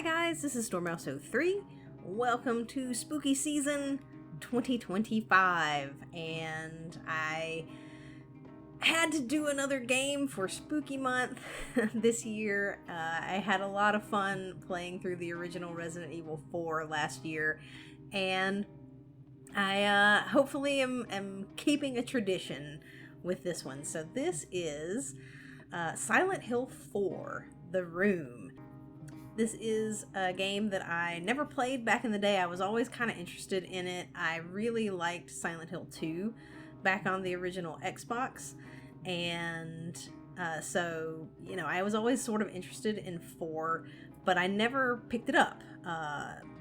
Hi guys, this is Stormouse03. Welcome to Spooky Season 2025, and I had to do another game for Spooky Month this year. I had a lot of fun playing through the original Resident Evil 4 last year, and I hopefully am keeping a tradition with this one. So this is Silent Hill 4, The Room. This is a game that I never played back in the day. I was always kind of interested in it. I really liked Silent Hill 2 back on the original Xbox. And so, I was always sort of interested in 4, but I never picked it up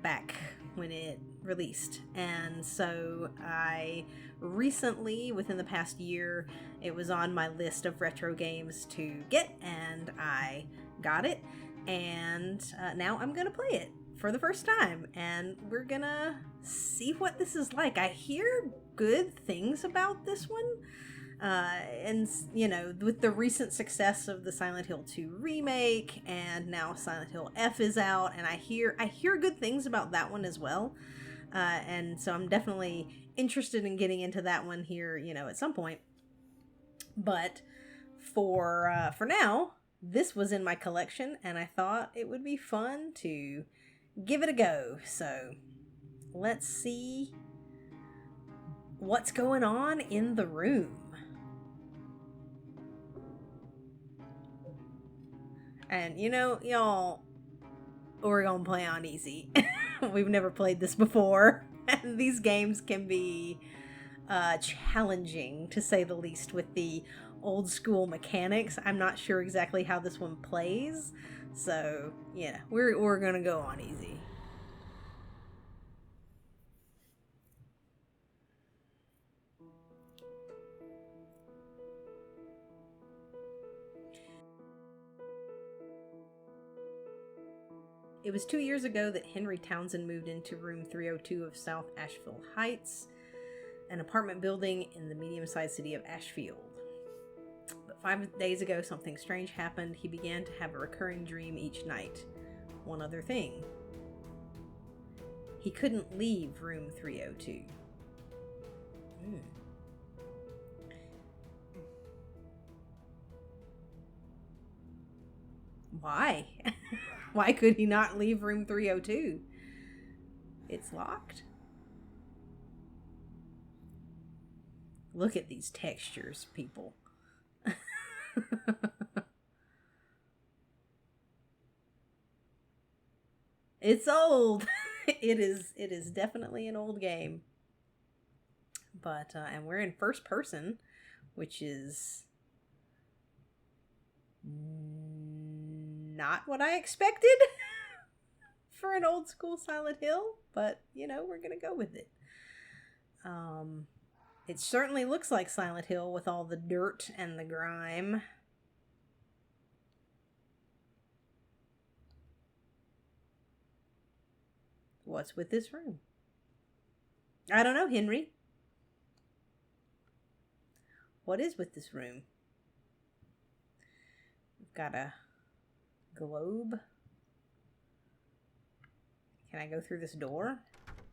back when it released. And so I recently, within the past year, it was on my list of retro games to get, and I got it. And now I'm gonna play it for the first time, and we're gonna see what this is like. I hear good things about this one, and with the recent success of the Silent Hill 2 remake, and now Silent Hill F is out, and I hear good things about that one as well, and so I'm definitely interested in getting into that one here, at some point. But for now, this was in my collection, and I thought it would be fun to give it a go. So let's see what's going on in the room. And y'all, we're gonna play on easy. We've never played this before, and these games can be challenging, to say the least, with the old school mechanics. I'm not sure exactly how this one plays, so we're gonna go on easy. It was 2 years ago that Henry Townsend moved into room 302 of South Asheville Heights, an apartment building in the medium-sized city of Ashfield. But 5 days ago, something strange happened. He began to have a recurring dream each night. One other thing. He couldn't leave room 302. Why? Why could he not leave room 302? It's locked. Look at these textures, people. It's old. It is definitely an old game. But and we're in first person, which is not what I expected for an old school Silent Hill, but we're gonna go with it. It certainly looks like Silent Hill with all the dirt and the grime. What's with this room? I don't know, Henry. What is with this room? We've got a globe. Can I go through this door?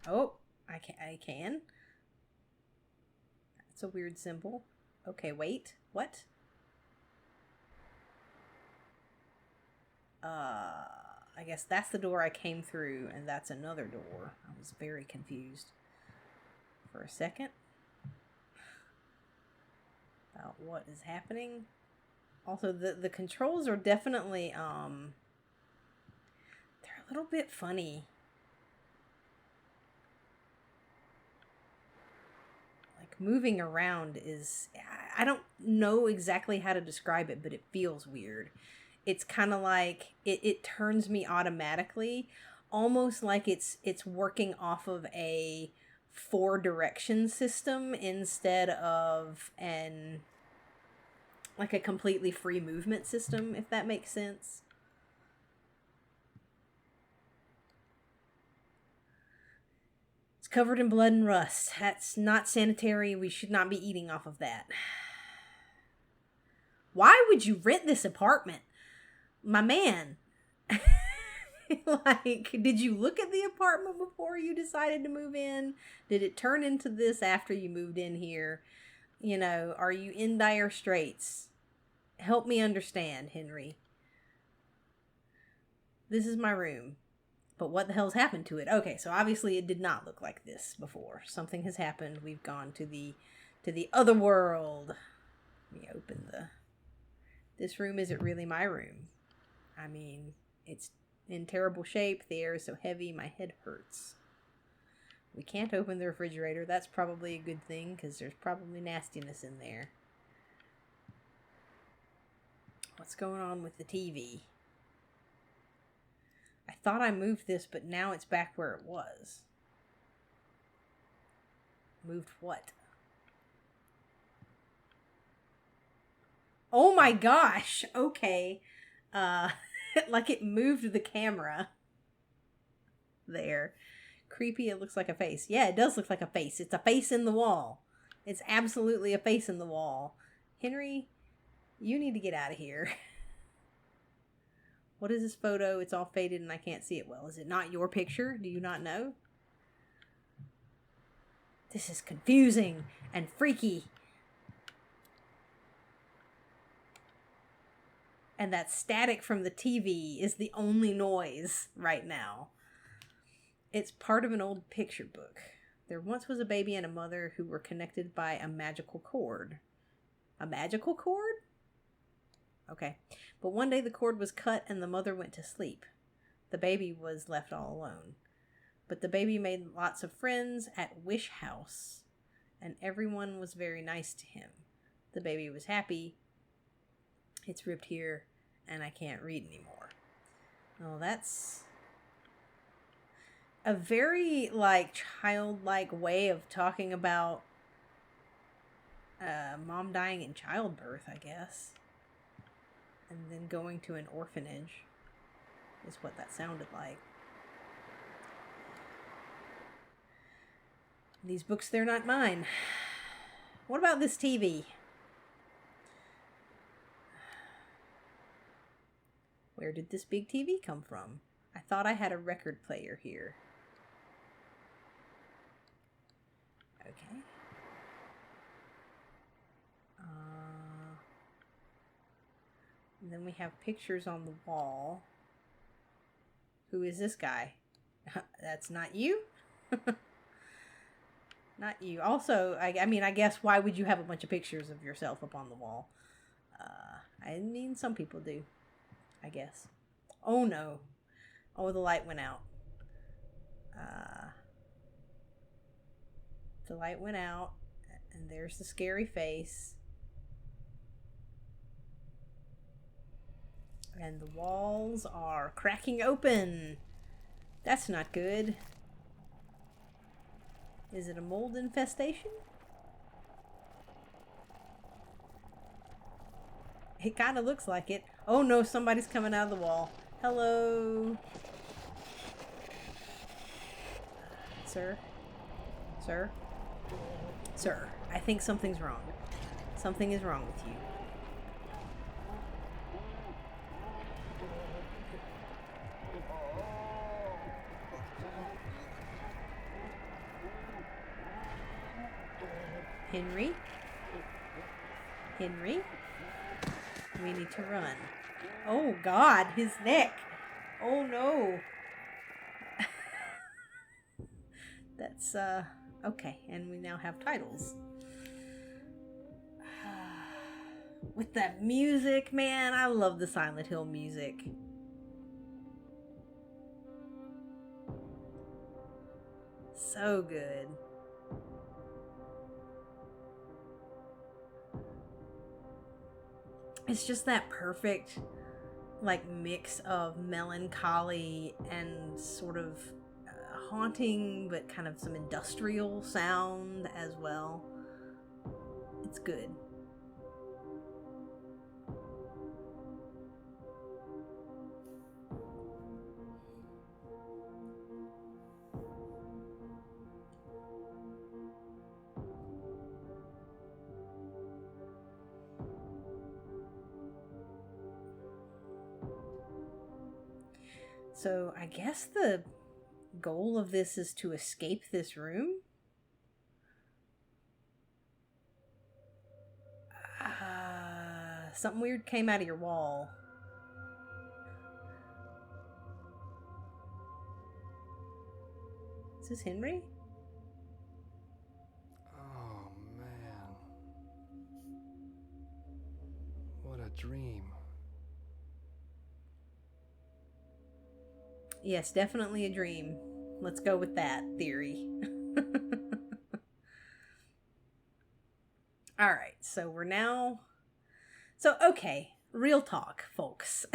Oh, I can. That's a weird symbol. Okay, wait. What? I guess that's the door I came through, and that's another door. I was very confused for a second about what is happening. Also, the controls are definitely, they're a little bit funny. Like, moving around is, I don't know exactly how to describe it, but it feels weird. It's kind of like, it turns me automatically, almost like it's working off of a 4-direction system instead of like a completely free movement system, if that makes sense. It's covered in blood and rust. That's not sanitary. We should not be eating off of that. Why would you rent this apartment? My man. Like, did you look at the apartment before you decided to move in? Did it turn into this after you moved in here? You know, are you in dire straits? Help me understand, Henry. This is my room. But what the hell's happened to it? Okay, so obviously it did not look like this before. Something has happened. We've gone to the other world. Let me open the... This room isn't really my room. I mean, it's in terrible shape. The air is so heavy, my head hurts. We can't open the refrigerator. That's probably a good thing, because there's probably nastiness in there. What's going on with the TV? I thought I moved this, but now it's back where it was. Moved what? Oh my gosh! Okay. Like it moved the camera. There. Creepy, it looks like a face. Yeah, it does look like a face. It's a face in the wall. It's absolutely a face in the wall. Henry, you need to get out of here. What is this photo? It's all faded and I can't see it well. Is it not your picture? Do you not know? This is confusing and freaky. And that static from the TV is the only noise right now. It's part of an old picture book. There once was a baby and a mother who were connected by a magical cord. A magical cord? Okay. But one day the cord was cut and the mother went to sleep. The baby was left all alone. But the baby made lots of friends at Wish House, and everyone was very nice to him. The baby was happy. It's ripped here, and I can't read anymore. Oh, that's a very, childlike way of talking about mom dying in childbirth, I guess. And then going to an orphanage is what that sounded like. These books, they're not mine. What about this TV? Where did this big TV come from? I thought I had a record player here. Okay. And then we have pictures on the wall. Who is this guy? That's not you? Not you. Also, I mean, I guess, why would you have a bunch of pictures of yourself up on the wall? I mean, some people do, I guess. Oh, no. Oh, the light went out. The light went out, and there's the scary face. And the walls are cracking open. That's not good. Is it a mold infestation? It kind of looks like it. Oh no, somebody's coming out of the wall. Hello. Sir? Sir? Sir, I think something's wrong. Something is wrong with you. Henry? Henry? We need to run. Oh God, his neck. Oh no. That's, okay, and we now have titles. With that music, man, I love the Silent Hill music. So good. It's just that perfect, mix of melancholy and sort of haunting, but kind of some industrial sound as well. It's good. So I guess the goal of this is to escape this room? Something weird came out of your wall. Is this Henry? Oh, man. What a dream. Yes, definitely a dream. Let's go with that theory. Alright, so we're now... So, okay, real talk, folks.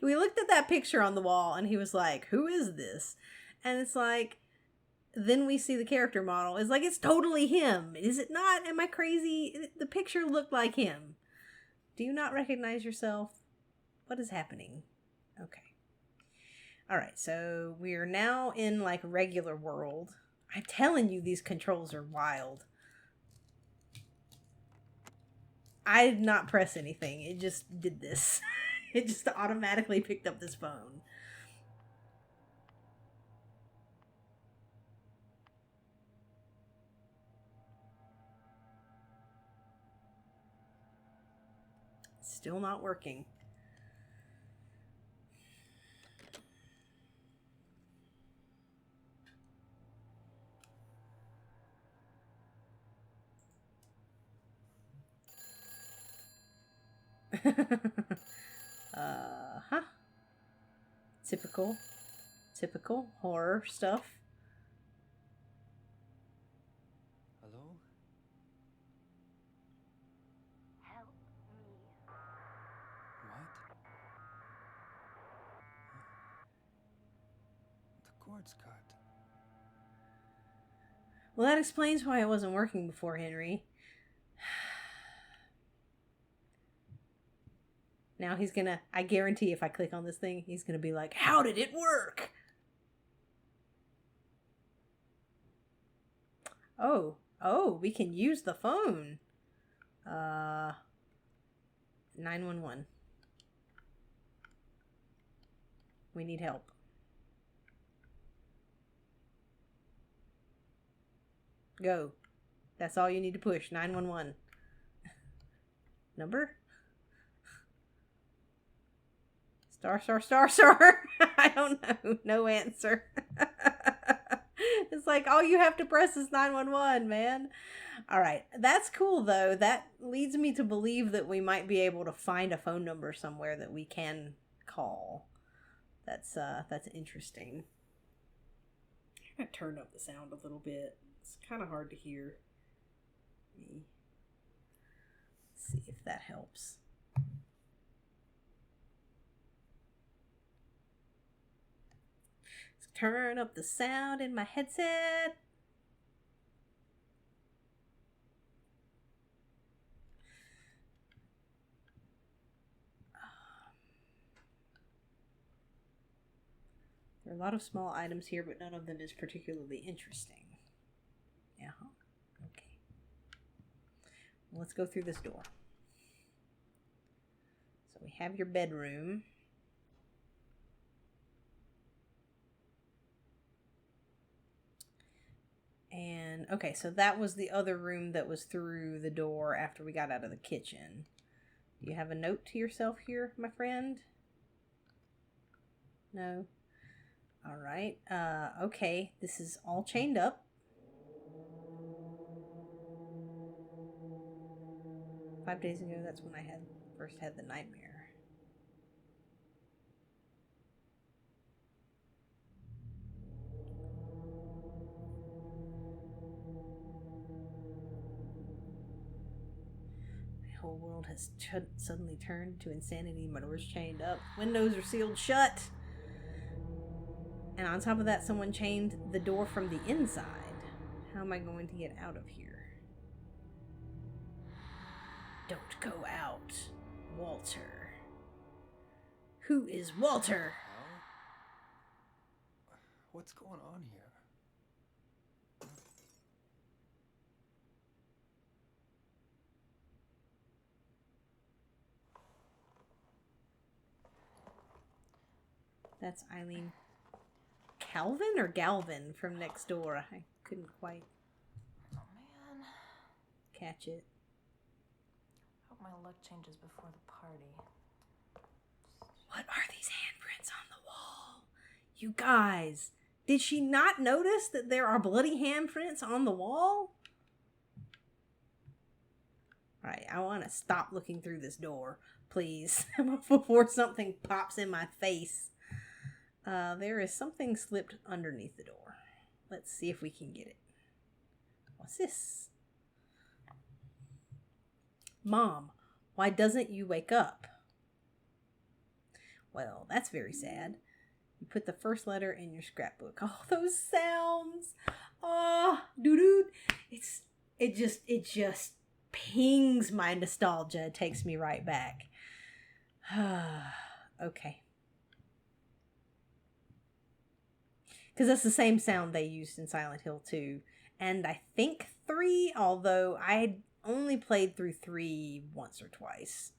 We looked at that picture on the wall and he was like, who is this? And it's like, then we see the character model. It's like, it's totally him. Is it not? Am I crazy? The picture looked like him. Do you not recognize yourself? What is happening? Okay. Alright, so we're now in like regular world. I'm telling you, these controls are wild. I did not press anything. It just did this. It just automatically picked up this phone. Still not working. Huh. Typical horror stuff. Hello? Help me. What? The cord's cut. Well, that explains why it wasn't working before, Henry. Now he's gonna, I guarantee if I click on this thing, he's gonna be like, how did it work? Oh, we can use the phone. 911. We need help. Go. That's all you need to push. 911. Number? Star. I don't know. No answer. It's like all you have to press is 911, man. All right. That's cool, though. That leads me to believe that we might be able to find a phone number somewhere that we can call. That's interesting. I'm going to turn up the sound a little bit. It's kind of hard to hear me. Let's see if that helps. Let's turn up the sound in my headset. There are a lot of small items here, but none of them is particularly interesting. Yeah. Okay. Well, let's go through this door. So we have your bedroom. And, okay, so that was the other room that was through the door after we got out of the kitchen. Do you have a note to yourself here, my friend? No? Alright, okay, this is all chained up. 5 days ago, that's when I first had the nightmare. My whole world has suddenly turned to insanity. My door's chained up. Windows are sealed shut. And on top of that, someone chained the door from the inside. How am I going to get out of here? Don't go out, Walter. Who is Walter? What's going on here? That's Eileen Calvin or Galvin from next door. I couldn't quite Oh man. catch it. Hope my luck changes before the party. What are these handprints on the wall? You guys, did she not notice that there are bloody handprints on the wall? Alright, I want to stop looking through this door, please, before something pops in my face. There is something slipped underneath the door. Let's see if we can get it. What's this? Mom, why doesn't you wake up? Well, that's very sad. You put the first letter in your scrapbook. Oh, those sounds. Oh, doo-doo. It just pings my nostalgia. It takes me right back. Okay. Because that's the same sound they used in Silent Hill 2. And I think 3, although I only played through 3 once or twice.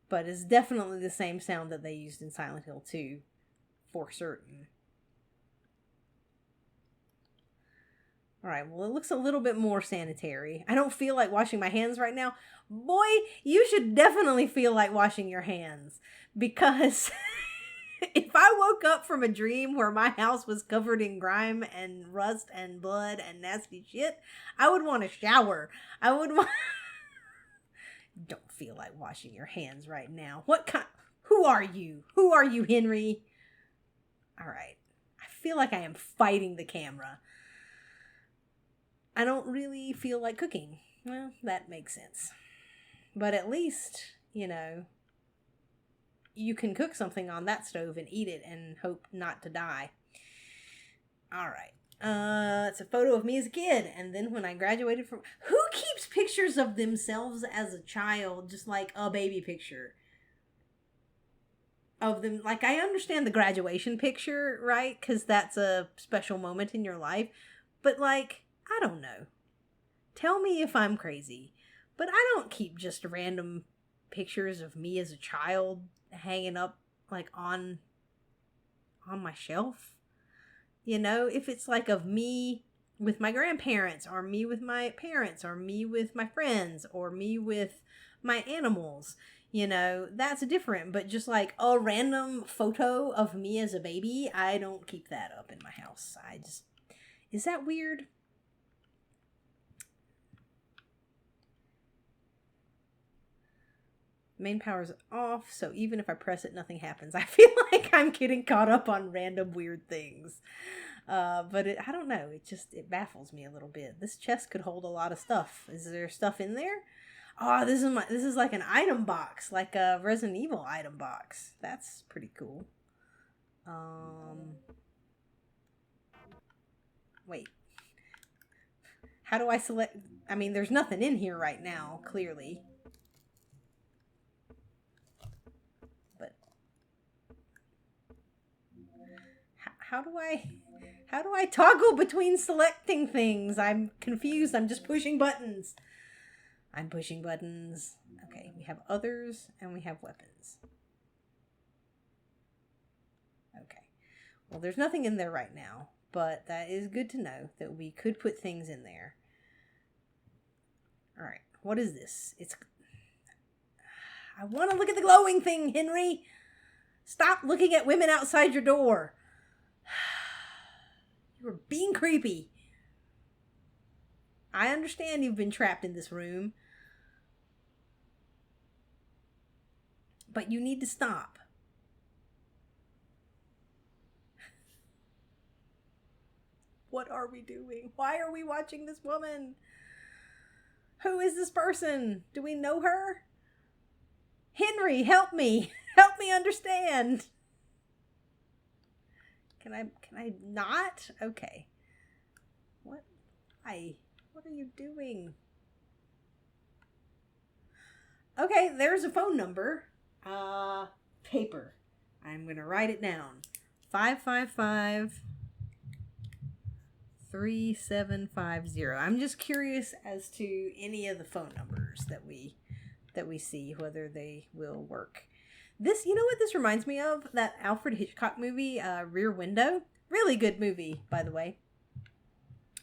But it's definitely the same sound that they used in Silent Hill 2, for certain. Alright, well, it looks a little bit more sanitary. I don't feel like washing my hands right now. Boy, you should definitely feel like washing your hands. Because if I woke up from a dream where my house was covered in grime and rust and blood and nasty shit, I would want to shower. I would want... Don't feel like washing your hands right now. What kind... Who are you? Who are you, Henry? Alright. I feel like I am fighting the camera. I don't really feel like cooking. Well, that makes sense. But at least, you know, you can cook something on that stove and eat it and hope not to die. Alright. It's a photo of me as a kid. And then when I graduated from... Who keeps pictures of themselves as a child, just like a baby picture? Of them, like, I understand the graduation picture, right? Because that's a special moment in your life. But, like... I don't know. Tell me if I'm crazy. But I don't keep just random pictures of me as a child hanging up like on my shelf. You know, if it's like of me with my grandparents or me with my parents or me with my friends or me with my animals, you know, that's different. But just like a random photo of me as a baby, I don't keep that up in my house. Is that weird? Main power's off, so even if I press it, nothing happens. I feel like I'm getting caught up on random weird things. But I don't know. It baffles me a little bit. This chest could hold a lot of stuff. Is there stuff in there? Oh, this is like an item box, like a Resident Evil item box. That's pretty cool. Wait. How do I select? I mean, there's nothing in here right now, clearly. How do I toggle between selecting things? I'm confused. I'm just pushing buttons. I'm pushing buttons. Okay, we have others and we have weapons. Okay. Well, there's nothing in there right now, but that is good to know that we could put things in there. All right. What is this? I want to look at the glowing thing, Henry. Stop looking at women outside your door. You were being creepy. I understand you've been trapped in this room. But you need to stop. What are we doing? Why are we watching this woman? Who is this person? Do we know her? Henry, help me. Help me understand. Can I not? Okay. What? What are you doing? Okay, there's a phone number. Paper. I'm going to write it down. 555 3750. I'm just curious as to any of the phone numbers that we see, whether they will work. This, you know what this reminds me of? That Alfred Hitchcock movie, Rear Window. Really good movie, by the way.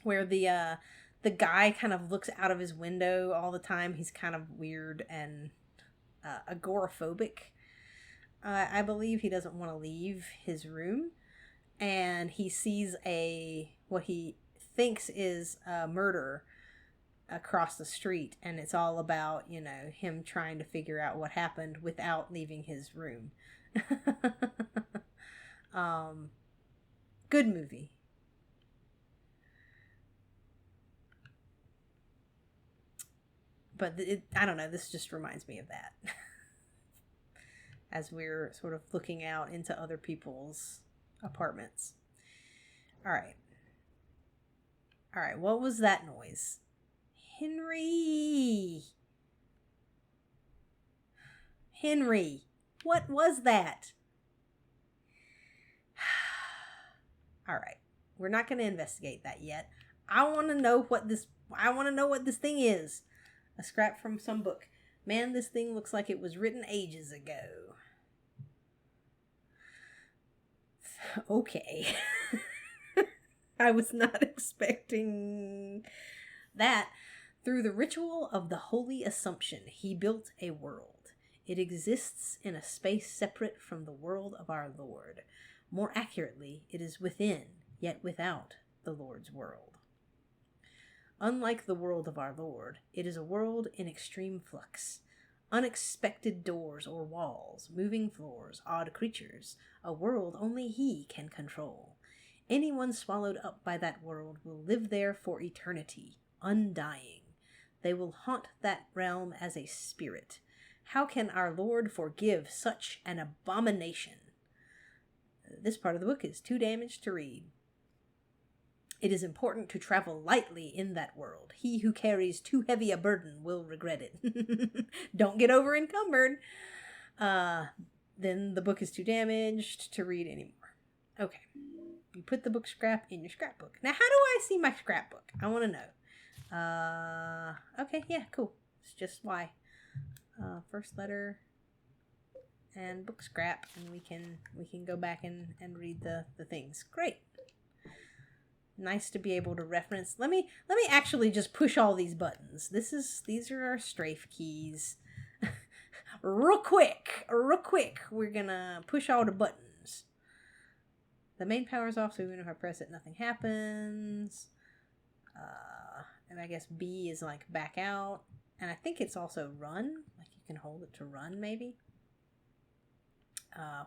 Where the guy kind of looks out of his window all the time. He's kind of weird and agoraphobic. I believe he doesn't want to leave his room. And he sees what he thinks is a murder across the street, and it's all about, you know, him trying to figure out what happened without leaving his room. Good movie. But I don't know, this just reminds me of that. As we're sort of looking out into other people's apartments. All right, what was that noise? Henry, what was that? All right, we're not going to investigate that yet. I want to know what this thing is. A scrap from some book. Man, this thing looks like it was written ages ago. Okay. I was not expecting that. Through the ritual of the Holy Assumption, he built a world. It exists in a space separate from the world of our Lord. More accurately, it is within, yet without, the Lord's world. Unlike the world of our Lord, it is a world in extreme flux. Unexpected doors or walls, moving floors, odd creatures, a world only he can control. Anyone swallowed up by that world will live there for eternity, undying. They will haunt that realm as a spirit. How can our Lord forgive such an abomination? This part of the book is too damaged to read. It is important to travel lightly in that world. He who carries too heavy a burden will regret it. Don't get over encumbered. Then the book is too damaged to read anymore. Okay. You put the book scrap in your scrapbook. Now, how do I see my scrapbook? I want to know. Okay, yeah, cool. It's just why. First letter and book scrap, and we can go back and read the things. Great. Nice to be able to reference. Let me actually just push all these buttons. These are our strafe keys. real quick, we're gonna push all the buttons. The main power's off, so even if I press it, nothing happens. And I guess B is like back out. And I think it's also run. Like you can hold it to run, maybe.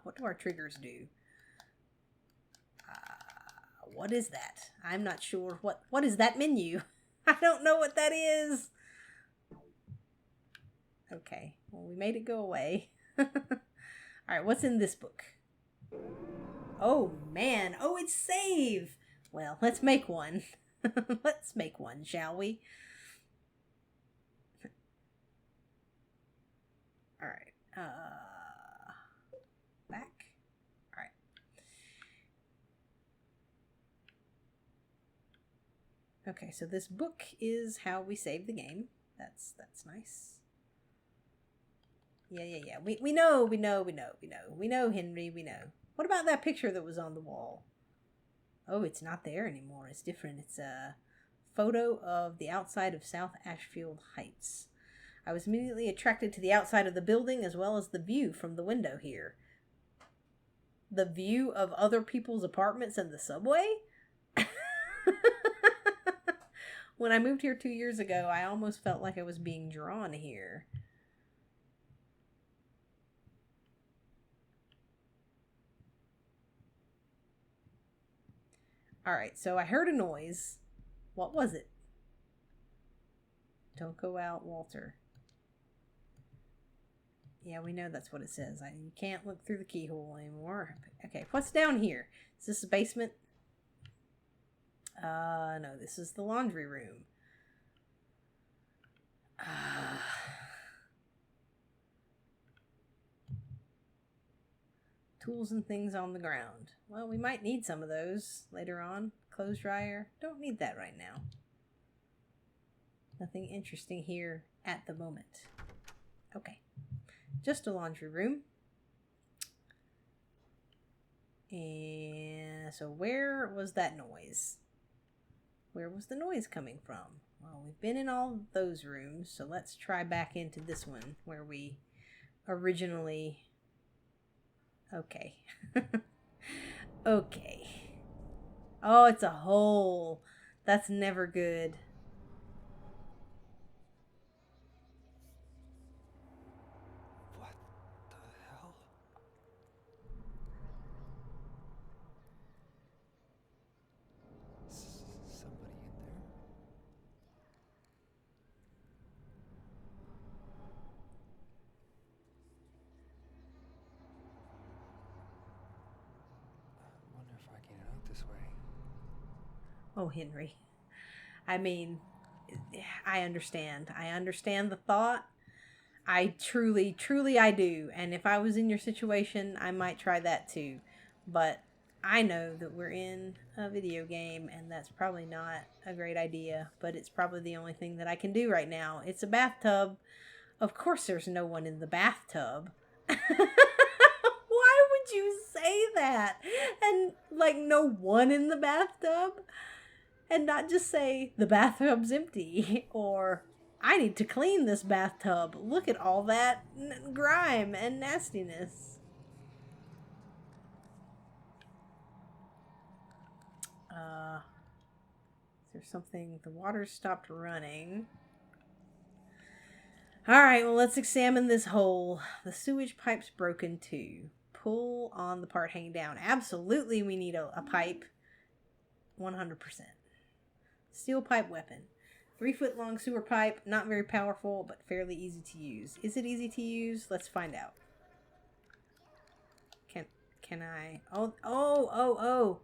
What do our triggers do? What is that? I'm not sure. What is that menu? I don't know what that is. Okay. Well, we made it go away. Alright, what's in this book? Oh, man. Oh, it's save. Well, let's make one. Let's make one, shall we? Alright. Back. Alright. Okay, so this book is how we save the game. That's nice. Yeah. We know, Henry, we know. What about that picture that was on the wall? Oh, it's not there anymore. It's different. It's a photo of the outside of South Ashfield Heights. I was immediately attracted to the outside of the building as well as the view from the window here. The view of other people's apartments and the subway? When I moved here 2 years ago, I almost felt like I was being drawn here. Alright, so I heard a noise. What was it? Don't go out, Walter. Yeah, we know that's what it says. You can't look through the keyhole anymore. Okay, what's down here? Is this a basement? No, this is the laundry room. Tools and things on the ground. Well, we might need some of those later on. Clothes dryer. Don't need that right now. Nothing interesting here at the moment. Okay. Just a laundry room. And so where was that noise? Where was the noise coming from? Well, we've been in all those rooms, so let's try back into this one where we originally... Okay. Okay. Oh, it's a hole. That's never good. What the hell? Somebody in there? I wonder if I can get out this way. Oh, Henry. I mean, I understand. I understand the thought. I truly, truly I do. And if I was in your situation, I might try that too. But I know that we're in a video game and that's probably not a great idea. But it's probably the only thing that I can do right now. It's a bathtub. Of course there's no one in the bathtub. Why would you say that? And like no one in the bathtub? And not just say the bathtub's empty or I need to clean this bathtub. Look at all that grime and nastiness. Is there something? The water stopped running. Alright, well, let's examine this hole. The sewage pipe's broken too. Pull on the part hanging down. Absolutely, we need a pipe. 100%. Steel pipe weapon. 3-foot long sewer pipe. Not very powerful, but fairly easy to use. Is it easy to use? Let's find out. Can I... Oh.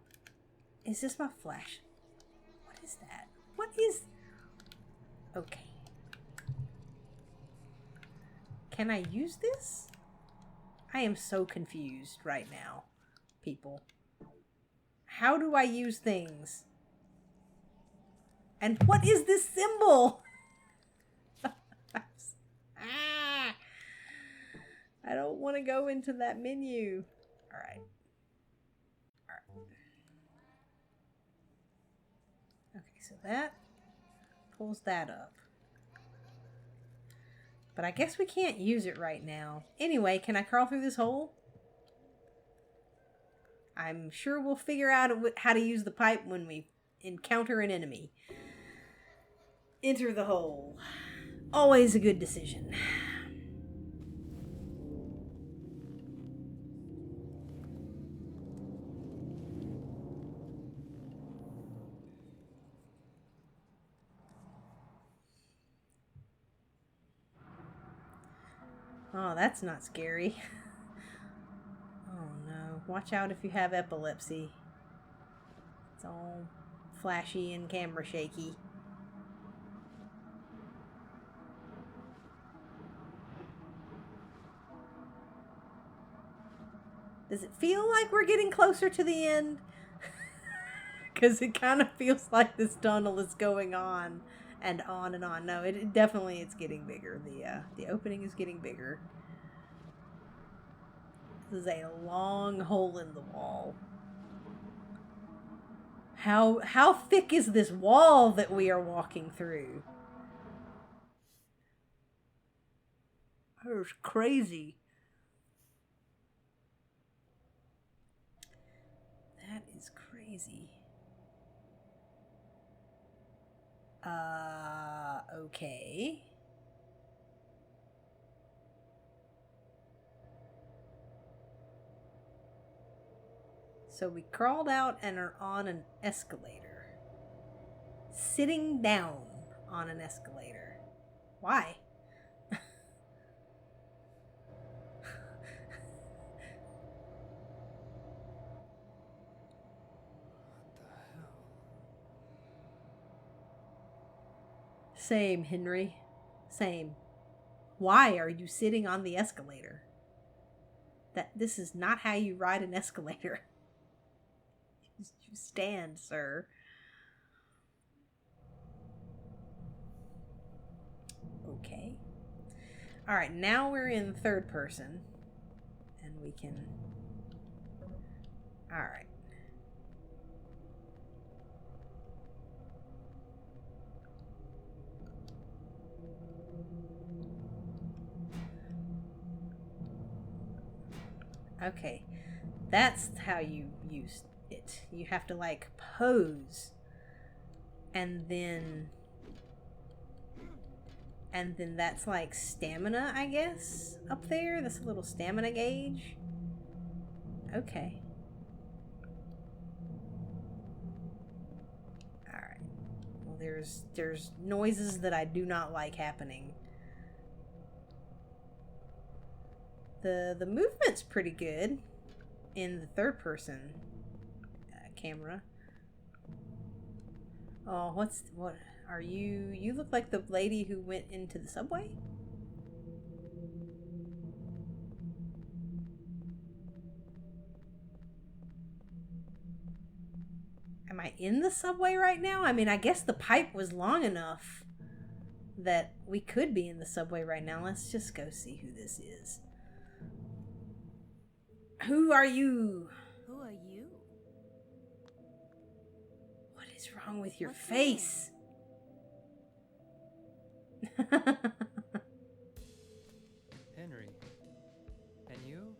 Is this my flash? What is that? What is... Okay. Can I use this? I am so confused right now, people. How do I use things? And what is this symbol? I don't want to go into that menu. All right. Okay, so that pulls that up. But I guess we can't use it right now. Anyway, can I crawl through this hole? I'm sure we'll figure out how to use the pipe when we encounter an enemy. Enter the hole. Always a good decision. Oh, that's not scary. Oh no. Watch out if you have epilepsy. It's all flashy and camera shaky. Does it feel like we're getting closer to the end? Because it kind of feels like this tunnel is going on and on and on. No, it definitely it's getting bigger. The opening is getting bigger. This is a long hole in the wall. How thick is this wall that we are walking through? That is crazy. That is crazy. Okay. So we crawled out and are on an escalator. Sitting down on an escalator. Why? Same, Henry. Same. Why are you sitting on the escalator? This is not how you ride an escalator. You stand, sir. Okay. Alright, now we're in third person. And we can... Alright. Okay. That's how you use it. You have to, like, pose. And then that's like stamina, I guess, up there. That's a little stamina gauge. Okay. Alright. Well, there's noises that I do not like happening. The movement's pretty good in the third person camera. Oh, what are you? You look like the lady who went into the subway? Am I in the subway right now? I mean, I guess the pipe was long enough that we could be in the subway right now. Let's just go see who this is. Who are you? Who are you? What is wrong with your What's face? Henry. And you?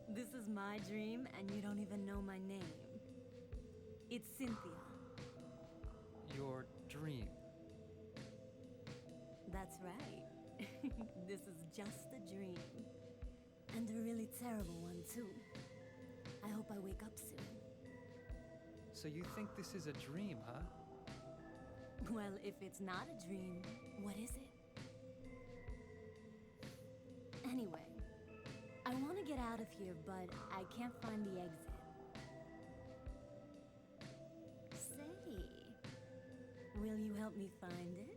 This is my dream, and you don't even know my name. It's Cynthia. Your dream. That's right. This is just a dream. And a really terrible one, too. I hope I wake up soon. So you think this is a dream, huh? Well, if it's not a dream, what is it? Anyway, I want to get out of here, but I can't find the exit. Say, will you help me find it?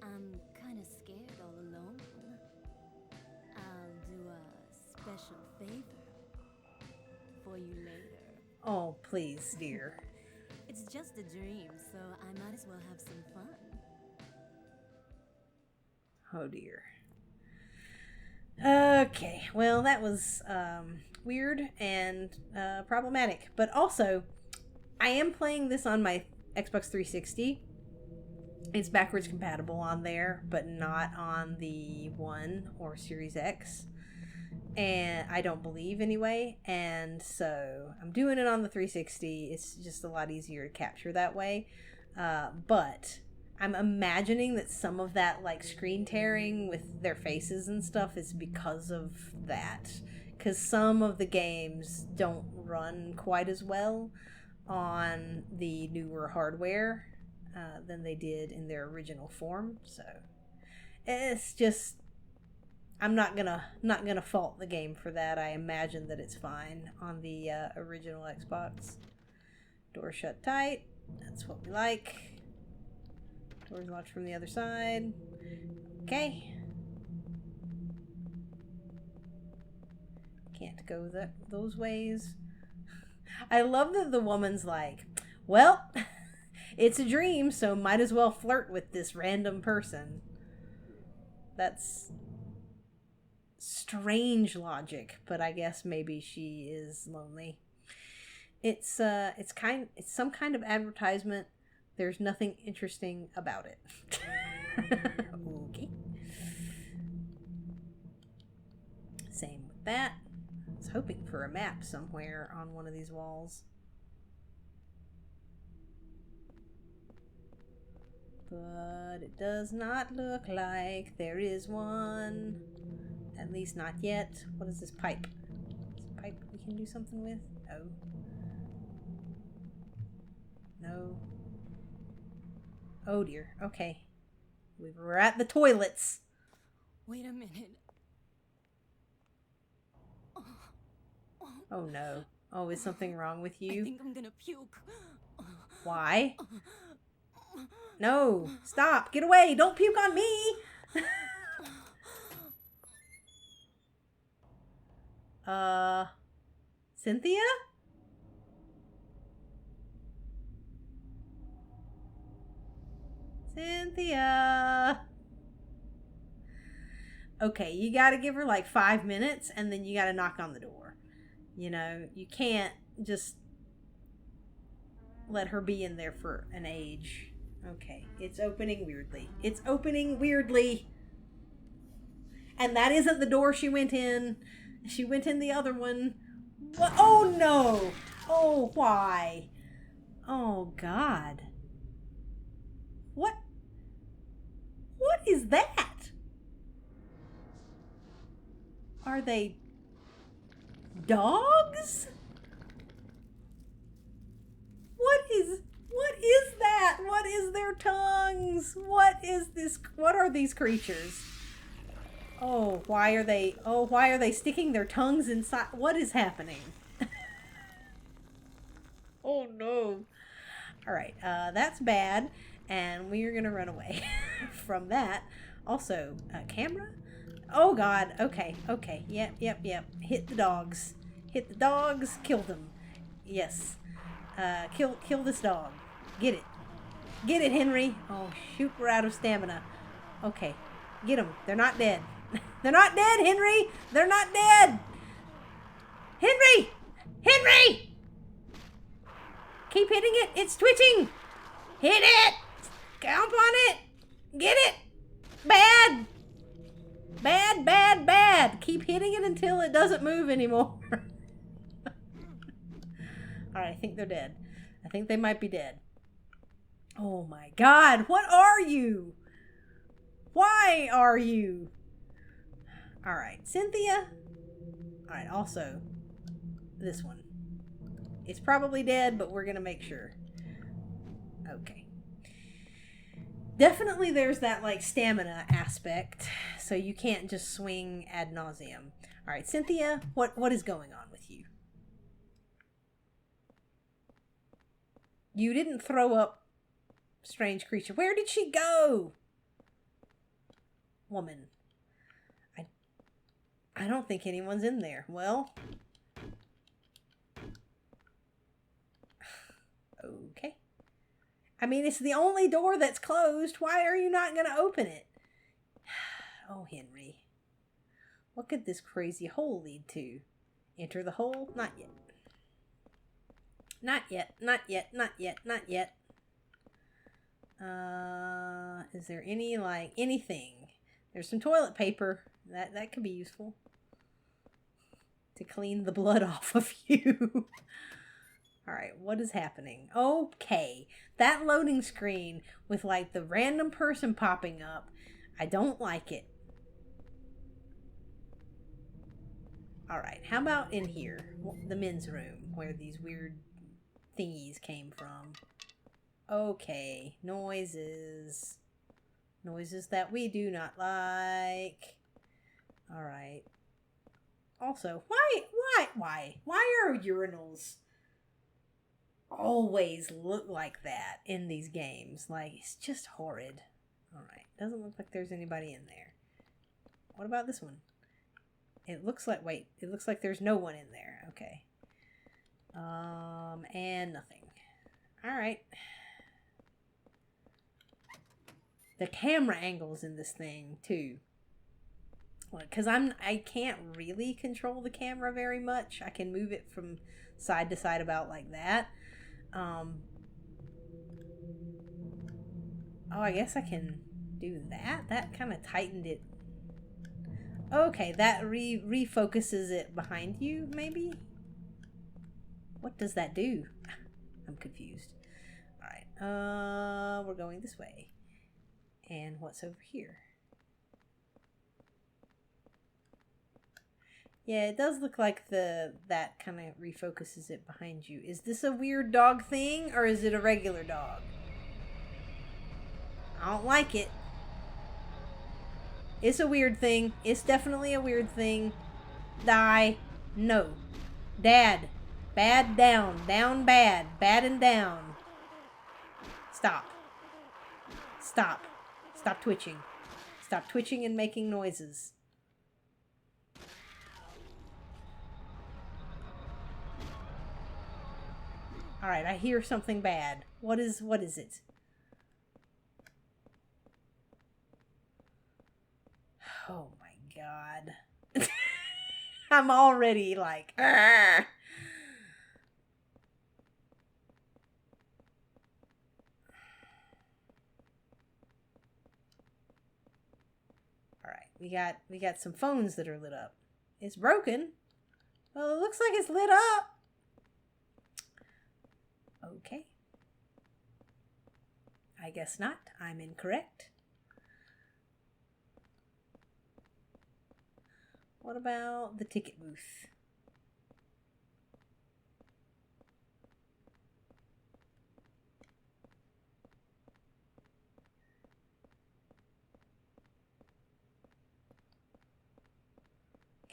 I'm kind of scared all alone. I'll do a special favor for you later. Oh, please, dear. It's just a dream, so I might as well have some fun. Oh, dear. Okay, well, that was weird and problematic. But also, I am playing this on my Xbox 360. It's backwards compatible on there, but not on the One or Series X. And I don't believe anyway. And so I'm doing it on the 360. It's just a lot easier to capture that way. But I'm imagining that some of that like screen tearing with their faces and stuff is because of that. Because some of the games don't run quite as well on the newer hardware than they did in their original form. So it's just, I'm not gonna fault the game for that. I imagine that it's fine on the original Xbox. Door shut tight. That's what we like. Doors locked from the other side. Okay. Can't go those ways. I love that the woman's like, well, it's a dream, so might as well flirt with this random person. That's strange logic, but I guess maybe she is lonely. It's some kind of advertisement. There's nothing interesting about it. Okay. Same with that. I was hoping for a map somewhere on one of these walls. But it does not look like there is one. At least not yet. What is this pipe? Is it a pipe we can do something with? Oh. No. Oh dear. Okay. We're at the toilets. Wait a minute. Oh no. Oh, is something wrong with I you? think I'm gonna puke. Why? No. Stop. Get away. Don't puke on me. Cynthia? Cynthia. Okay, you gotta give her like 5 minutes and then you gotta knock on the door. You know, you can't just let her be in there for an age. Okay, it's opening weirdly. It's opening weirdly. And that isn't the door she went in. She went in the other one. What? Oh no! Oh, why? Oh God. What? What is that? Are they dogs? What is that? What is their tongues? What is this? What are these creatures? Oh, why are they sticking their tongues inside? What is happening? Oh no. All right, that's bad, and we are gonna run away from that. Also, camera. Oh God. Okay. Yep. Hit the dogs. Kill them. Yes. Kill this dog. Get it, Henry. Oh shoot, we're out of stamina. Okay, get them. They're not dead. They're not dead, Henry. They're not dead. Henry. Keep hitting it. It's twitching. Hit it. Count on it. Get it. Bad. Keep hitting it until it doesn't move anymore. Alright, I think they're dead. I think they might be dead. Oh my God, what are you? Why are you? Alright, Cynthia. Alright, also, this one. It's probably dead, but we're gonna make sure. Okay. Definitely there's that like stamina aspect, so you can't just swing ad nauseum. All right, Cynthia, what is going on with you? You didn't throw up, strange creature. Where did she go? Woman. I don't think anyone's in there. Well. Okay. I mean, it's the only door that's closed. Why are you not going to open it? Oh, Henry. What could this crazy hole lead to? Enter the hole? Not yet. Not yet. Is there any, like, anything? There's some toilet paper. That could be useful. To clean the blood off of you. Alright, what is happening? Okay, that loading screen with like the random person popping up, I don't like it. Alright, how about in here? The men's room, where these weird thingies came from. Okay, noises. Noises that we do not like. Alright. Also, why are urinals always look like that in these games? Like, it's just horrid. Alright, doesn't look like there's anybody in there. What about this one? It looks like, wait, it looks like there's no one in there. Okay. And nothing. Alright. The camera angles in this thing, too. Because I can't really control the camera very much. I can move it from side to side about like that. Oh, I guess I can do that. That kind of tightened it. Okay, that refocuses it behind you, maybe? What does that do? I'm confused. Alright, we're going this way. And what's over here? Yeah, it does look like that kind of refocuses it behind you. Is this a weird dog thing, or is it a regular dog? I don't like it. It's a weird thing. It's definitely a weird thing. Die. No. Dad. Bad down. Down bad. Bad and down. Stop. Stop. Stop twitching. Stop twitching and making noises. Alright, I hear something bad. What is it? God. I'm already like, argh. All right, we got some phones that are lit up. It's broken. Well, it looks like it's lit up. Okay. I guess not. I'm incorrect. What about the ticket booth?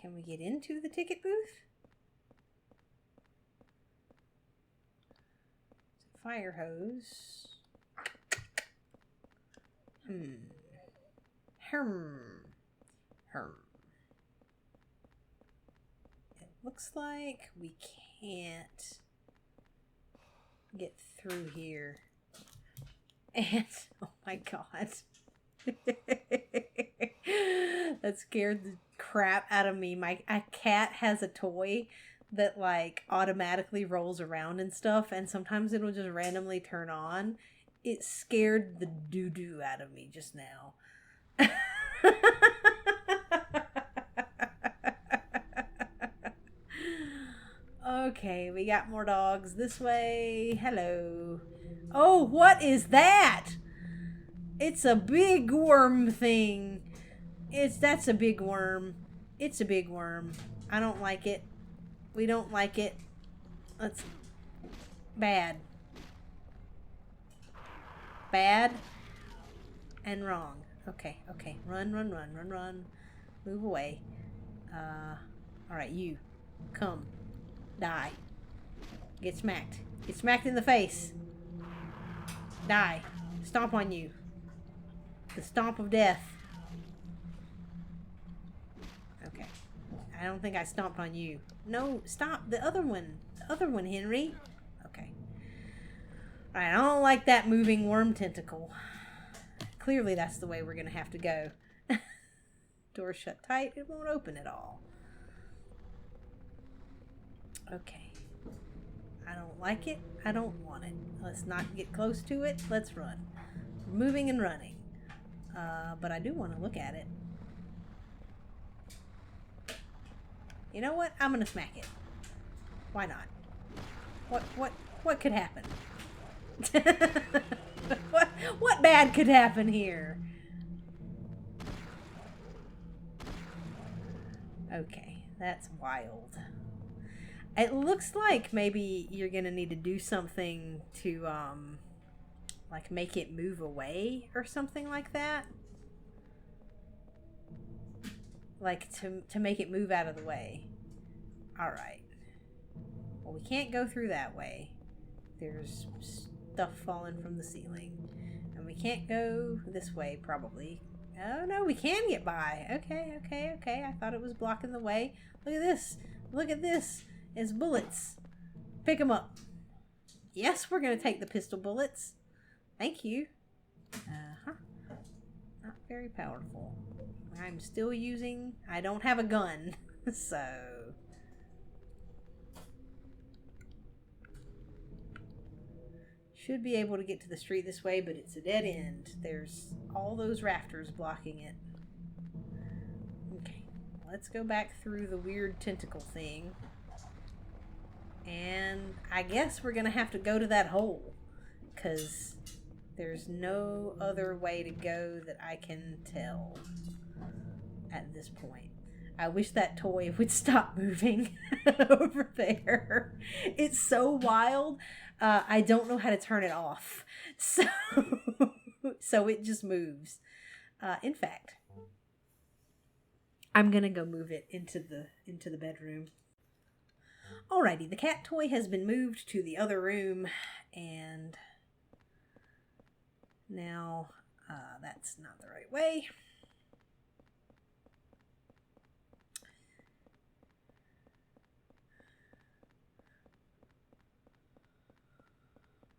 Can we get into the ticket booth? Fire hose. It looks like we can't get through here. And, oh my God. That scared the crap out of me. My cat has a toy that like automatically rolls around and stuff, and sometimes it'll just randomly turn on. It scared the doo-doo out of me just now. Okay, we got more dogs this way. Hello. Oh, what is that? It's a big worm thing. That's a big worm. It's a big worm. I don't like it. We don't like it. That's bad. Bad and wrong. Okay, okay. Run. Move away. Alright, you. Come. Die. Get smacked. Get smacked in the face. Die. Stomp on you. The stomp of death. Okay. I don't think I stomped on you. No, stop. The other one. The other one, Henry. Okay. Alright, I don't like that moving worm tentacle. Clearly that's the way we're going to have to go. Door shut tight. It won't open at all. Okay. I don't like it. I don't want it. Let's not get close to it. Let's run. We're moving and running. But I do want to look at it. You know what? I'm gonna smack it. Why not? What could happen? what bad could happen here? Okay, that's wild. It looks like maybe you're gonna need to do something to like make it move away or something like that. Like to make it move out of the way. Alright. Well, we can't go through that way. There's stuff falling from the ceiling. And we can't go this way, probably. Oh, no, we can get by. Okay. I thought it was blocking the way. Look at this. Look at this. It's bullets. Pick them up. Yes, we're going to take the pistol bullets. Thank you. Not very powerful. I'm still using... I don't have a gun, so... Should be able to get to the street this way, but it's a dead end. There's all those rafters blocking it. Okay, let's go back through the weird tentacle thing. And I guess we're going to have to go to that hole, because there's no other way to go that I can tell at this point. I wish that toy would stop moving over there. It's so wild. I don't know how to turn it off. So it just moves. In fact, I'm going to go move it into the bedroom. Alrighty, the cat toy has been moved to the other room, and now that's not the right way.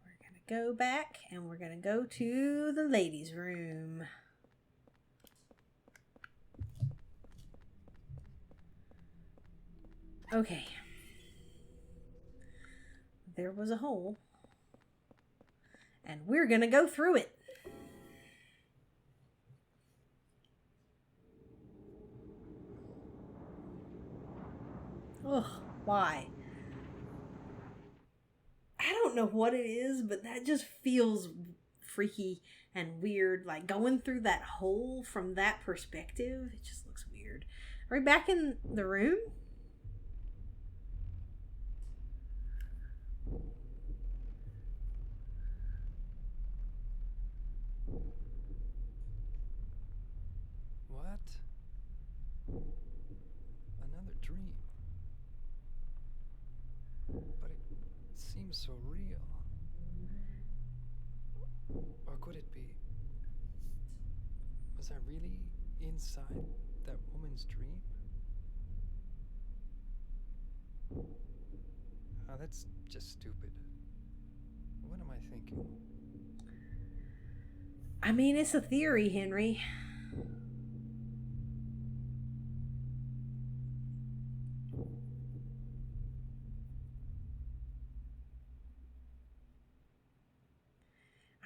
We're going to go back, and we're going to go to the ladies' room. Okay. There was a hole. And we're gonna go through it. Ugh, why? I don't know what it is, but that just feels freaky and weird. Like going through that hole from that perspective, it just looks weird. Are we back in the room? What? Another dream. But it seems so real. Or could it be? Was I really inside that woman's dream? Ah, that's just stupid. What am I thinking? I mean, it's a theory, Henry.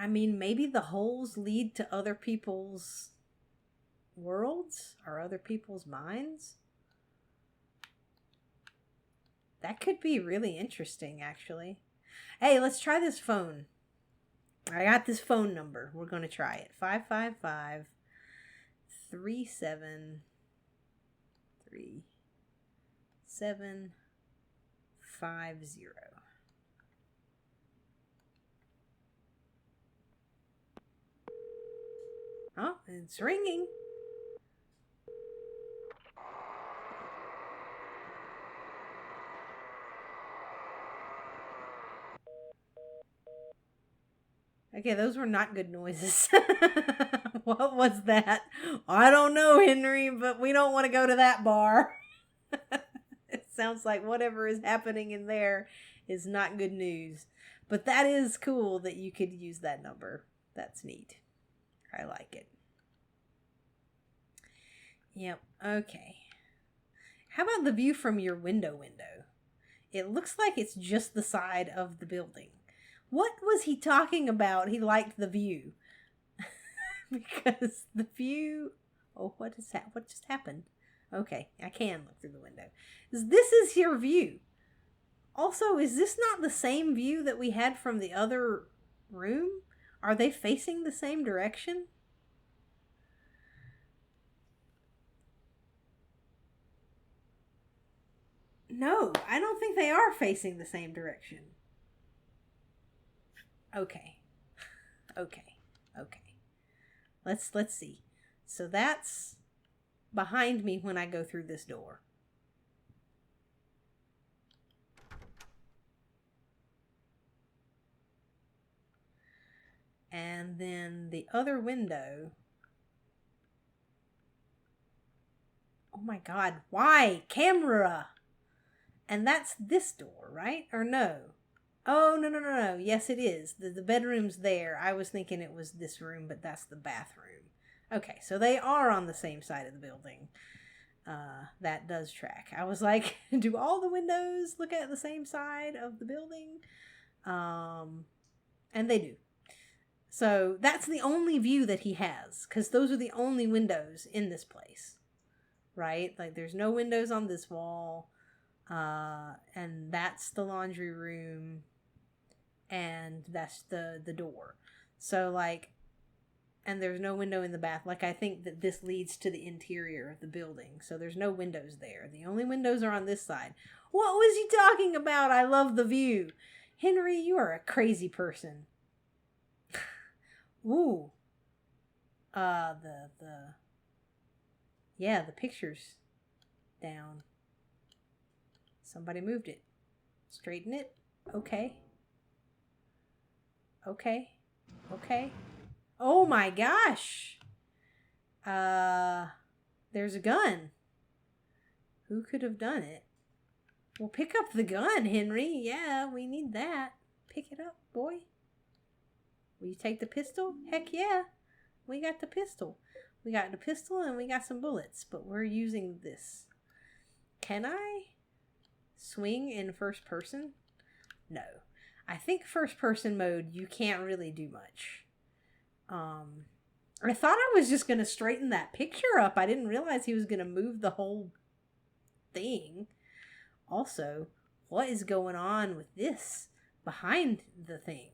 I mean, maybe the holes lead to other people's worlds or other people's minds. That could be really interesting, actually. Hey, let's try this phone. I got this phone number. We're going to try it. 555 37 3750. Oh, it's ringing. Okay, those were not good noises. What was that? I don't know, Henry, but we don't want to go to that bar. It sounds like whatever is happening in there is not good news. But that is cool that you could use that number. That's neat. I like it. Yep, okay. How about the view from your window? It looks like it's just the side of the building. What was he talking about? He liked the view. Because the view... Oh, what is that? What just happened? Okay, I can look through the window. This is your view. Also, is this not the same view that we had from the other room? Are they facing the same direction? No, I don't think they are facing the same direction. Okay. Okay. Let's see. So that's behind me when I go through this door. And then the other window. Oh my God, why? Camera! And that's this door, right? Or no? Oh, no. Yes, it is. The bedroom's there. I was thinking it was this room, but that's the bathroom. Okay, so they are on the same side of the building. That does track. I was like, do all the windows look at the same side of the building? And they do. So that's the only view that he has, because those are the only windows in this place, right? Like, there's no windows on this wall. And that's the laundry room, and that's the door. So, like, and there's no window in the bath. Like, I think that this leads to the interior of the building, so there's no windows there. The only windows are on this side. What was he talking about? I love the view. Henry, you are a crazy person. Ooh. The picture's down. Somebody moved it. Straighten it. Okay. Oh my gosh. There's a gun. Who could have done it? Well, pick up the gun, Henry. Yeah, we need that. Pick it up, boy. Will you take the pistol? Heck yeah. We got the pistol. We got the pistol and we got some bullets, but we're using this. Can I? swing in first person? No. I think first person mode, you can't really do much. I thought I was just going to straighten that picture up. I didn't realize he was going to move the whole thing. Also, what is going on with this behind the thing?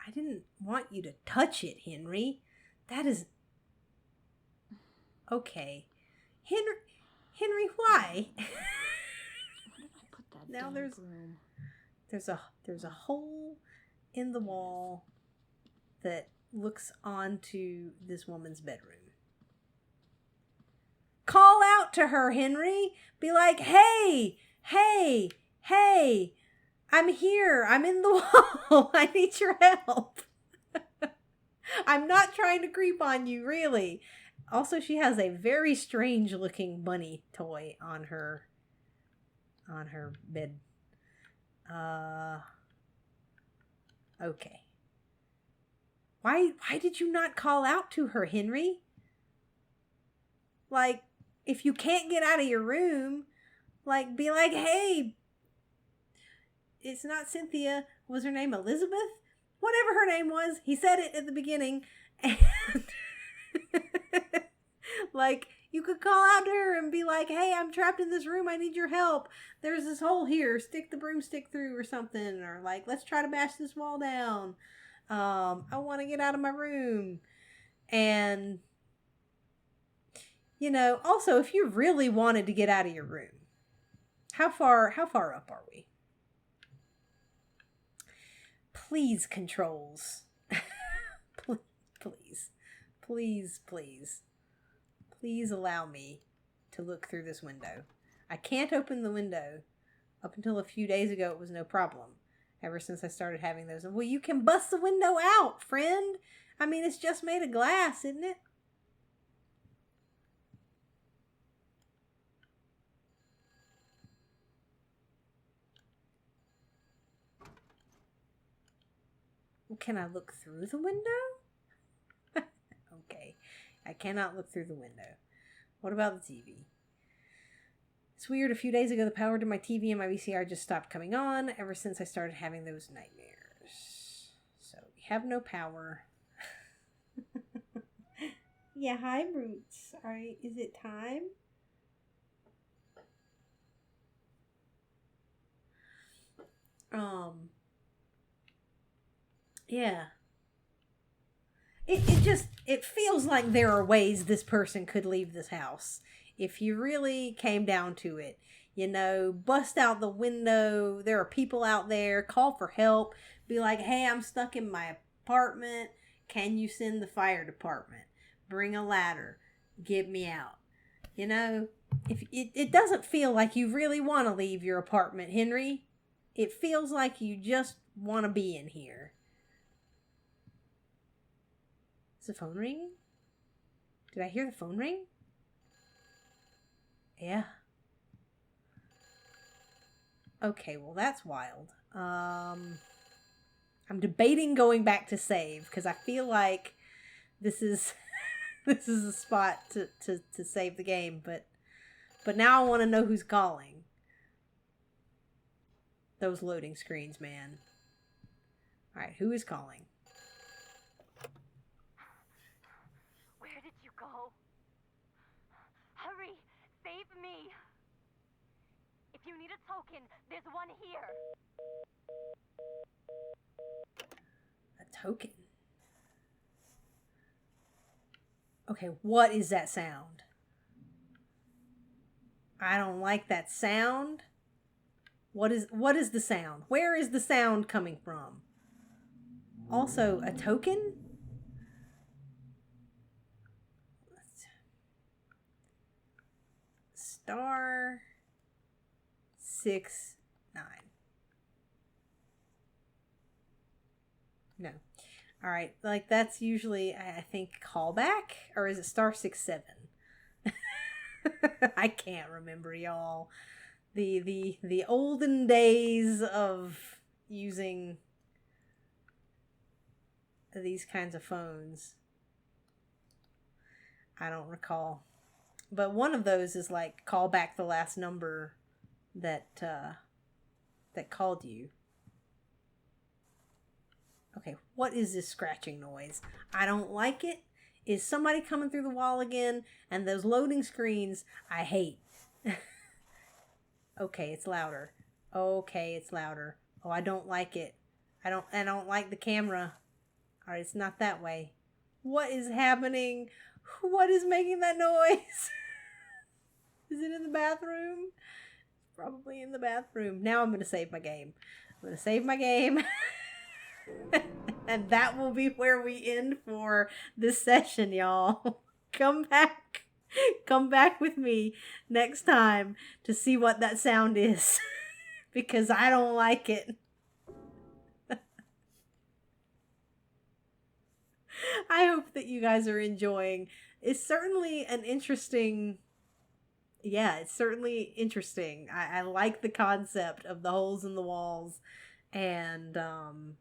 I didn't want you to touch it, Henry. That is... Okay. Henry, why? Where did I put that Now damn there's a hole in the wall that looks onto this woman's bedroom. Call out to her, Henry. Be like, hey, I'm here. I'm in the wall. I need your help. I'm not trying to creep on you, really. Also, she has a very strange looking bunny toy on her bed. Okay. Why did you not call out to her, Henry? Like, if you can't get out of your room, like, be like, hey, it's not Cynthia. Was her name Elizabeth? Whatever her name was, he said it at the beginning. And like, you could call out to her and be like, hey, I'm trapped in this room. I need your help. There's this hole here. Stick the broomstick through or something. Or like, let's try to bash this wall down. I want to get out of my room. And, you know, also, if you really wanted to get out of your room, how far up are we? Please, controls. Please allow me to look through this window. I can't open the window. Up until a few days ago, it was no problem. Ever since I started having those. Well, you can bust the window out, friend. I mean, it's just made of glass, isn't it? Can I look through the window? Okay. I cannot look through the window. What about the TV? It's weird. A few days ago, the power to my TV and my VCR just stopped coming on ever since I started having those nightmares. So we have no power. Yeah, hi, Roots. Alright, is it time? Yeah. It feels like there are ways this person could leave this house. If you really came down to it. You know, bust out the window. There are people out there. Call for help. Be like, hey, I'm stuck in my apartment. Can you send the fire department? Bring a ladder. Get me out. You know, if it doesn't feel like you really want to leave your apartment, Henry. It feels like you just want to be in here. Is the phone ringing? Did I hear the phone ring? Yeah. Okay, well that's wild. I'm debating going back to save because I feel like this is this is a spot to save the game, but now I want to know who's calling. Those loading screens, man. All right, who is calling? Where did you go? Hurry! Save me! If you need a token, there's one here. A token? Okay, what is that sound? I don't like that sound. What is the sound? Where is the sound coming from? Also, a token? Star 6 9. No. All right, like that's usually I think callback, or is it star 6 7? I can't remember, y'all. The olden days of using these kinds of phones. I don't recall. But one of those is like call back the last number that called you. Okay, what is this scratching noise? I don't like it. Is somebody coming through the wall again? And those loading screens, I hate. Okay, it's louder. Okay, it's louder. Oh, I don't like it. I don't like the camera. All right, it's not that way. What is happening? What is making that noise? Is it in the bathroom? Probably in the bathroom. Now I'm going to save my game. I'm going to save my game. And that will be where we end for this session, y'all. Come back. Come back with me next time to see what that sound is. Because I don't like it. I hope that you guys are enjoying. It's certainly an interesting... Yeah, it's certainly interesting. I like the concept of the holes in the walls. And,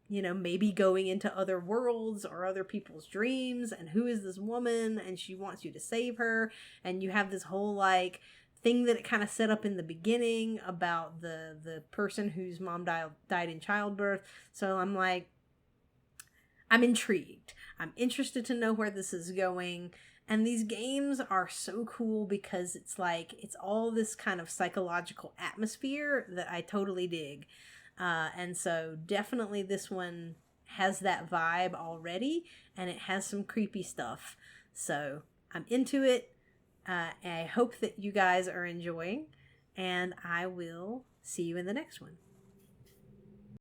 maybe going into other worlds or other people's dreams. And who is this woman? And she wants you to save her. And you have this whole, like, thing that it kind of set up in the beginning about the person whose mom died in childbirth. So I'm like, I'm intrigued. I'm interested to know where this is going. And these games are so cool because it's like, it's all this kind of psychological atmosphere that I totally dig. And so definitely this one has that vibe already, and it has some creepy stuff. So I'm into it. I hope that you guys are enjoying, and I will see you in the next one.